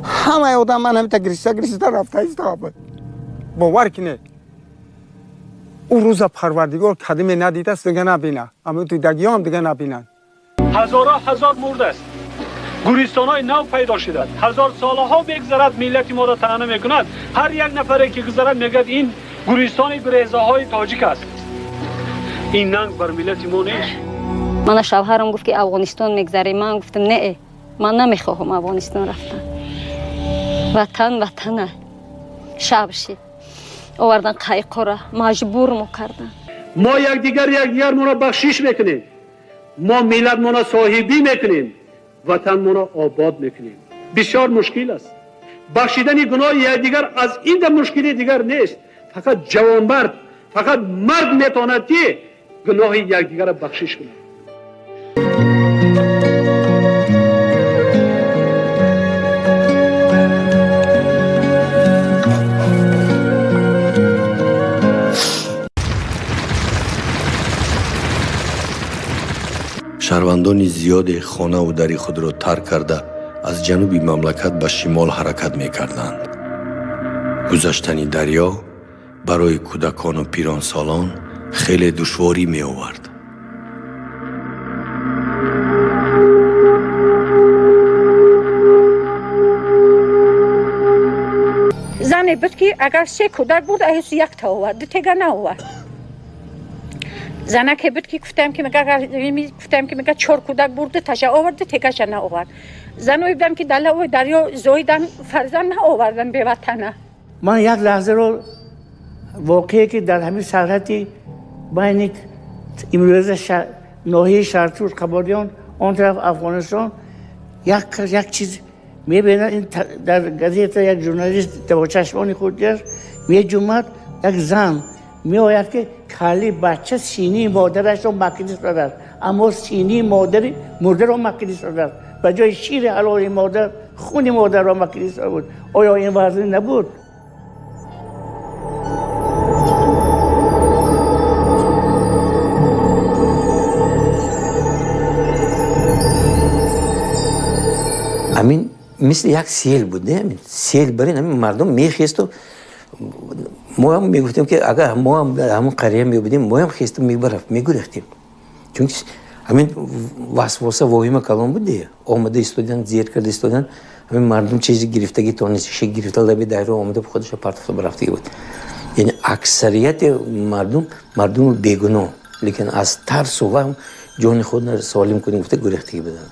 همه آدم من هم گریسته رفته است باور کنه او روز پروردگار کدیمه ندیده است دیگه نبینه اما توی دگی هم دیگه نبینن هزار مرد است گوریستان های نو پیدا شده هزار ساله ها بگذرد ملت ما را طعنه میکند هر یک نفری که گذرد میگد این گوریستان گریزه های تاجیک است این ننگ بر ملت ما نیست من شوهرم گفت که افغانستان میگذری من گفتم نه من نمیخواهم افغانستان رفتن وطن شبشی آوردن قایقا را مجبور کردن ما یکدیگر ما را بخشش میکنیم ما ملت ما را صاحبی میکنیم وطن ما را آباد میکنیم بسیار مشکل است بخشیدن گناه یکدیگر از این در مشکلی دیگر نیست فقط جوانمرد فقط مرد میتواند که گناه یکدیگر را بخشش کند شهروندان زیاد خانه و دری خود را ترک کرده از جنوب مملکت به شمال حرکت می کردند. گذشتن دریا برای کودکان و پیران سالان خیلی دشواری می آورد. زنی بود که اگر 3 کودک بود ایس 1 تا آورد 2 تا نآورد. زنه که بود که گفتم که میگه 4 کودک برده تاش آورد 2 تاش نآورد. زنوی بودم که دریا زایدن فرزند نآوردن به وطن. من یک لحظه رو واقعی که در همین سرحدی بین امروز ناحیه شرطور قبالیان آن طرف افغانستان یک چیز میبینن این در گزیت یک ژورنالیست با چشمان خود گرفت میجومد یک زن میآید که کلی بچه سینی مادرش رو مکیدی سردن اما سینی مادری مرده رو مکیدی سردن به جای شیر حلال مادر خون مادر رو مکیدی سردن بود آیا این وضعی نبود؟ همین مثل یک سیل بود نه سیل برین همین مردم میخیست و ما هم میگفتیم که اگر ما هم در همون قریه میبودیم ما هم خیستیم میگرفتیم چون همین وسواسه واهیم کلام بود دیگه آمده استودن زیر کرده استودن همین مردم چیزی گرفتگی تونست گرفته لبی دایره آمده به خودش پرتفته برفته بود یعنی اکثریت مردم بیگناه لیکن از ترس و وهم جان خود را سالم کنیم گفته گرفتگی بدن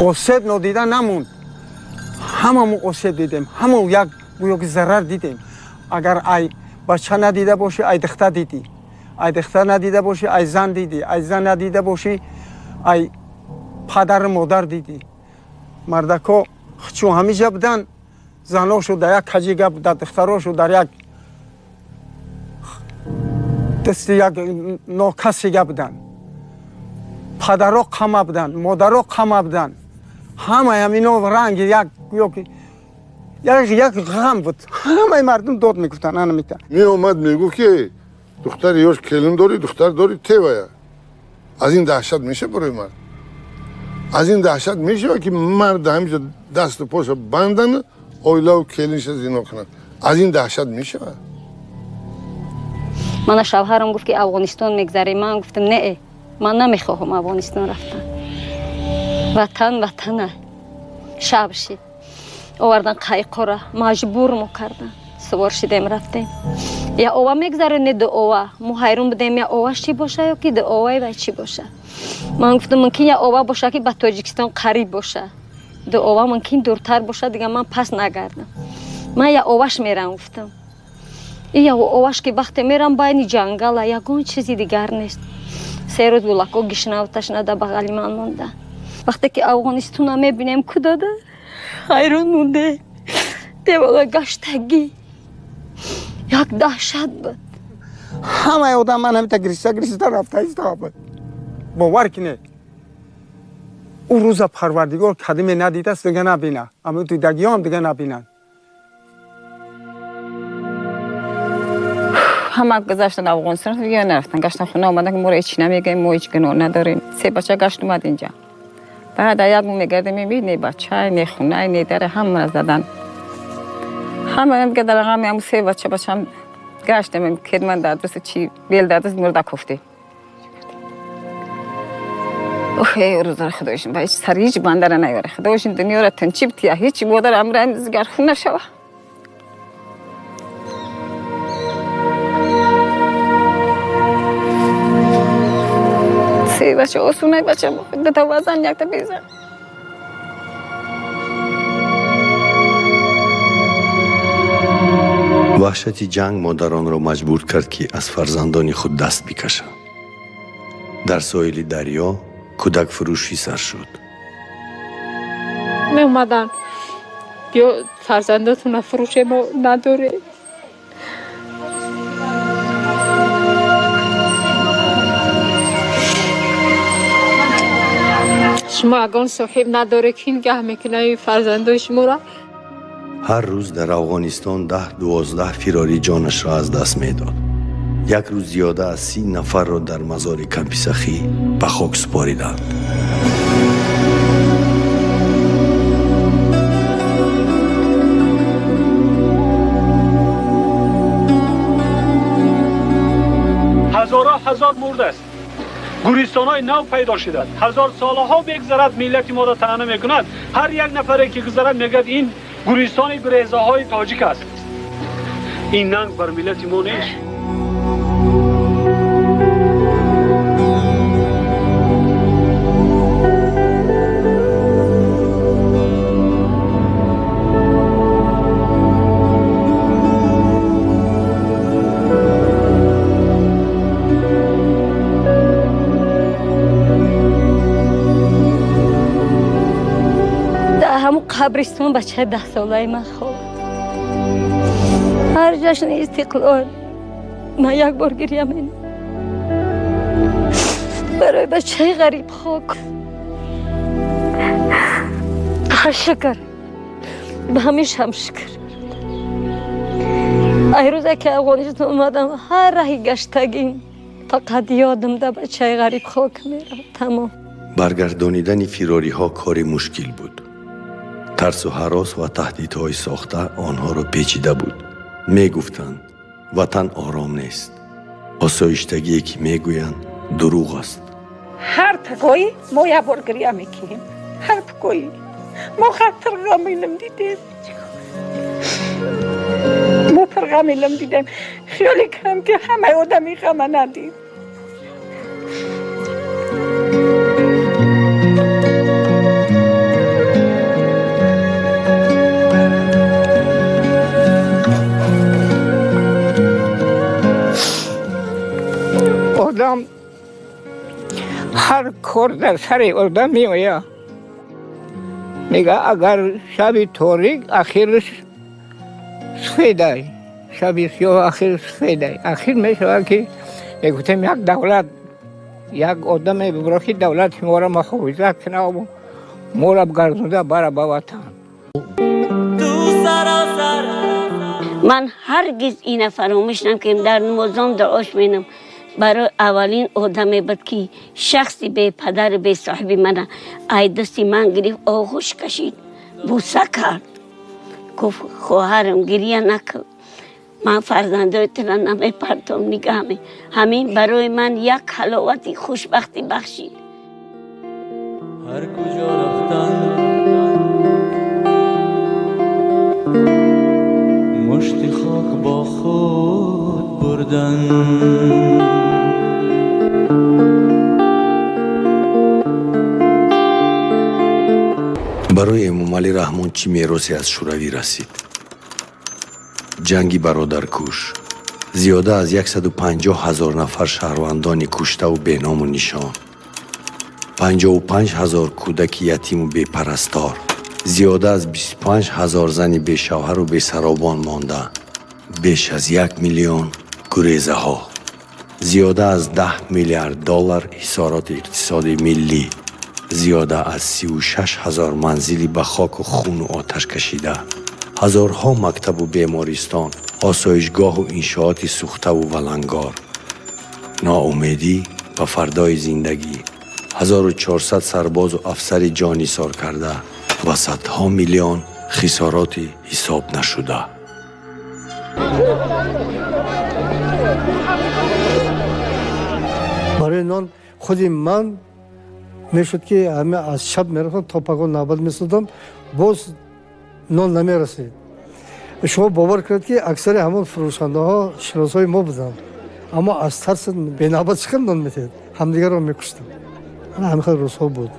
آسیب ندیده نموند هممون آسیب دیدیم همون یک ضرر دیدیم اگر ای بچه ندیده باشی ای دختر دیدی ای دختر ندیده باشی ای زن دیدی ای زن ندیده باشی ای پدر مادر دیدی مردکا چون همیشه بودن زناشو در یک کجیگه بودن دختراشو در یک دست یک ناکسیگه بودن پدرها قمه بودن مادرها قمه بودن همه همینا رنگ یک غم بود همه مردم داد میگفتن انا میگفتن می اومد میگو که دختر یاش کلم داری دختر داری تیویا از این دهشت میشه برای مرد از این دهشت میشه که مرد همیشه دست و پاش بندن اویلا و کلینش زنا کنن از این دهشت میشه من شوهرم گفت که افغانستان میگذری من گفتم نه من نمیخواهم افغانستان رفتن وطن شبشی آوردن قایقا را مجبور کردن سوار شدیم رفتیم یا اوه میگذرونه دو اوه ما حیرون بودیم یا اوهش چی باشه یا که دو اوه و چی باشه من گفتم ممکن یا اوه باشه که به تاجیکستان قریب باشه دو اوه ممکن دورتر باشه دیگه من پس نگردم من یا اوهش میرم گفتم یا اوهش که وقتی میرم بین جنگل یگان چیزی دیگر نیست 3 روز بلکو گشنه و تشنه در بغل من مونده وقتی که افغانستان میبینیم کداده حیران مونده دیوالا گشتگی یک دهشت بود همه آدم من همیتا گریسته رفته است باور کنه او روز پروردگار کدیمه ندیده است دیگه نبینه اما توی دگی هم دیگه نبینن همه گذشتن افغانستان یا نرفتن گشتن خونه اومدن که ما هیچ نمیگیم ما هیچ گناه نداریم 3 بچه گشت اومد اینجا بعد یک میگردیم میبینی بچه نه خونه نه در همه زدن همه هم که در غم هم 3 بچه هم گشتم خدمت دادرس چی بیل دادرس مرده کفته اوه روز خدایشون با هیچ سر هیچ بندر نیاره خدایشون دنیا را تنچیب تیا هیچ بودر امر امزگر خون نشوه سی بچه آسونه بچه دو تا وزن یک تا بیزن وحشت جنگ مادران را مجبور کرد که از فرزندان خود دست بکشند. در ساحل دریا کودک فروشی سر شد. می اومدن بیا فرزنداتون فروش ما نداره. شما اگان صاحب نداره که این گه میکنه فرزندای شما را؟ هر روز در افغانستان 10-12 فراری جانش را از دست میداد. یک روز زیاده از 30 نفر را در مزار کمپ سخی به خاک سپاریدند. هزار مرده است. گوریستان‌های نو پیدا شدند. 1000 سالها بگذرد ملت ما را طعنه میکند. هر یک نفری که گذرد میگد این گوریستان گریزه‌های تاجیک است. این ننگ بر ملت ما نیست. قبرستون بچه 10 ساله من خواب هر جشن استقلال من یک بار گریه می‌کنم برای بچه غریب خاک شکر به همیشه هم شکر ای روزه که افغانستان اومدم هر راهی گشتگیم فقط یادم ده بچه غریب خاک میرم تمام برگردانیدن فراری ها کار مشکل بود. ترس و هراس و تهدیدهای ساخته آنها را پیچیده بود. می گفتند وطن آرام نیست. آسایشتگی که می گویند دروغ است. هر پگویی ما یک بار گریه میکنیم. هر پگویی ما خطر غمیلم دیدیم. ما پر غمیلم دیدیم. خیالی کنم که همه آدمی غم ندید. آدم هر کار در سر آدم می آید میگه اگر شب تاریک اخیرش سفیده شب سیاه اخیرش سفیده اخیر می شود که میگوتیم یک دولت یک آدم ببرا که دولت ما را محافظت کنه و ما را بگردونده برای به وطن. من هرگز این فراموش نمی‌کنم در نمازم دعاش می‌کنم برای اولین آدمی بود که شخصی به پدر به صاحب من ای دستی من گرفت آغوش کشید بوسه کرد گفت خواهرم گریه نکن من فرزندایت را نمیپرتم نگاه می همین برای من یک حلاوت خوشبختی بخشید. هر کجا رفتن مشت خاک با خود بردن برای امامعلی رحمان چی میراثی از شوروی رسید؟ جنگی برادرکش، زیاده از 150,000 نفر شهروندان کشته و به نام و نشان، 55,000 کودک یتیم و بی پرستار، زیاده از 25,000 زن بی شوهر و بی سرابان مانده، بیش از 1 میلیون گریزه ها، زیاده از 10 میلیارد دلار حصارات اقتصادی ملی، زیاده از 36,000 منزلی به خاک و خون و آتش کشیده، هزارها مکتب و بیمارستان، آسایشگاه و انشاءات سوخته و ولنگار، ناامیدی و فردای زندگی، 1400 سرباز و افسر جانی سار کرده و صدها میلیون خسارات حساب نشده. برای نان خودی من میشد که همه از شب میرفتم تا پگاه نوبت میسودم، باز نان نمیرسید. شما باور کرد که اکثر همون فروشنده ها شناس های ما بودن، اما از ترس به نوبت چکن نان میتید، همدیگر رو میکشتم. همین خیلی روزها بود.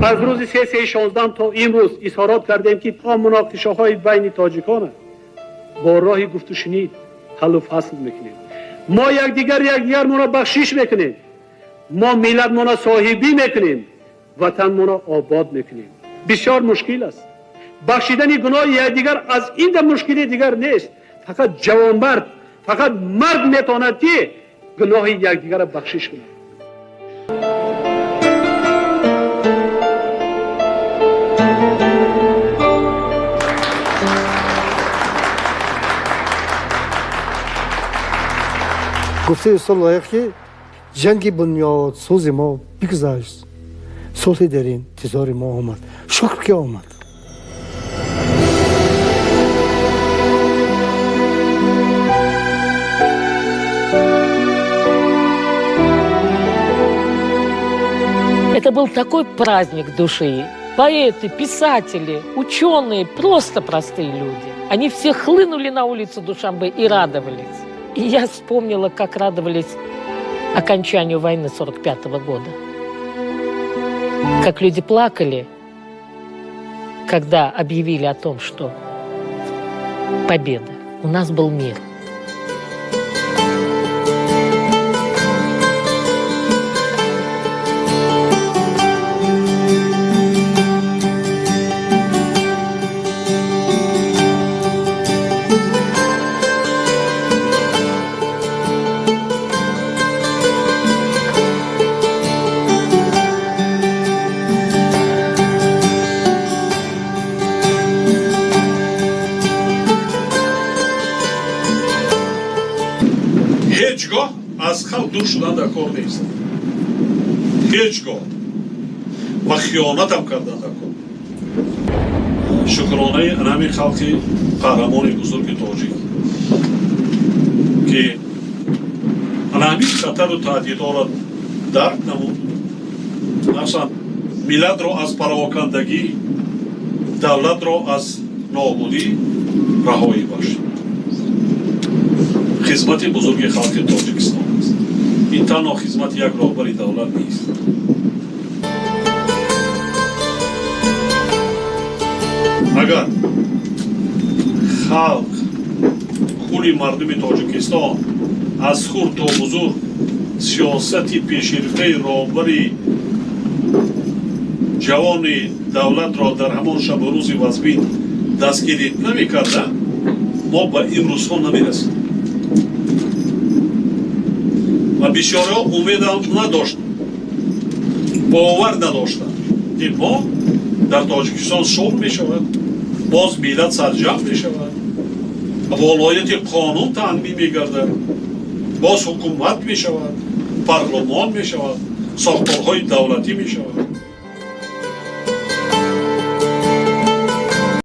از روز 3/16 تا امروز اظهارات کردیم که تا مناقشه های بین تاجیکان با راه گفت و شنید حل و فصل میکنیم. ما یکدیگر ما بخشش میکنیم، ما ملت ما صاحبی میکنیم، وطن ما آباد میکنیم. بسیار مشکل است. بخشیدن گناه یکدیگر از این در مشکلی دیگر نیست. فقط جوانمرد، فقط مرد میتواند که گناه یکدیگر را بخشش کند. گفته استاد لایق که جنگ بنیاد سوز ما بگذشت، صلح در انتظار ما آمد. شکر که آمد. Это был такой праздник души. Поэты, писатели, ученые, просто простые люди. Они все хлынули на улицу Душанбе и радовались. И я вспомнила, как радовались окончанию войны 1945 года. Как люди плакали, когда объявили о том, что победа. У нас был мир. هیچگاه از خلق دور شدن در کار نیست. هیچگاه و خیانت هم کردن در کار. شکرانه انمی خلقی قهرمان بزرگ تاجیک که انمی خطر و تهدیدها را درک نمود، مثلا ملت را از پراکندگی، دولت را از نابودی رهایی بخشید. خدمت بزرگ خلق تاجیکستان است. این تنها خدمت یک رهبر دولت نیست. اگر خلق خولی مردم تاجیکستان از خرد تا بزرگ سیاستی پیشرفته رهبر جوان دولت را در همان شب و روز وزبین دستگیری نمی کردن، ما به این روزها نمی رسیم. و بسیاری ها امید نداشتن، باور نداشتن که ما در تاجیکستان صلح می شود، باز ملت سرجم می شود، ولایت قانون تأمین می گردد، باز حکومت می شود، پارلمان می شود، ساختارهای دولتی می شود.